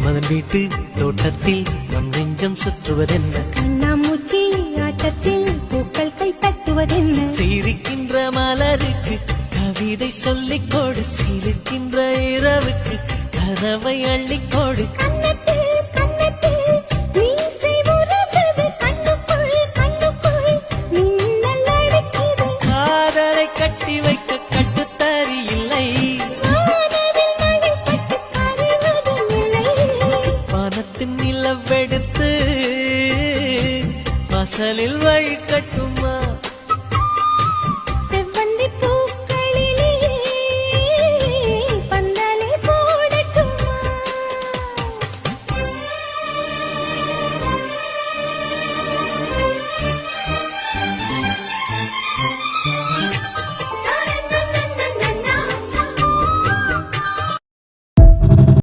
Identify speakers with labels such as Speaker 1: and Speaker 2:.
Speaker 1: மன்மதன் வீட்டு தோட்டத்தில் நம் நெஞ்சம் சுற்றுவதென்ன
Speaker 2: கண்ணாமூச்சி ஆட்டத்தில் பூக்கள் கை தட்டுவதென்ன
Speaker 1: சிரிக்கின்ற மலருக்கு கவிதை சொல்லிக் கொடு சிரிக்கின்ற இரவுக்கு கனவை அள்ளிக்கொடு காதலை கட்டி வைக்க கட்டுத்தறி இல்லை வானத்தின் நிலவெடுத்து வாசலில் வைக்க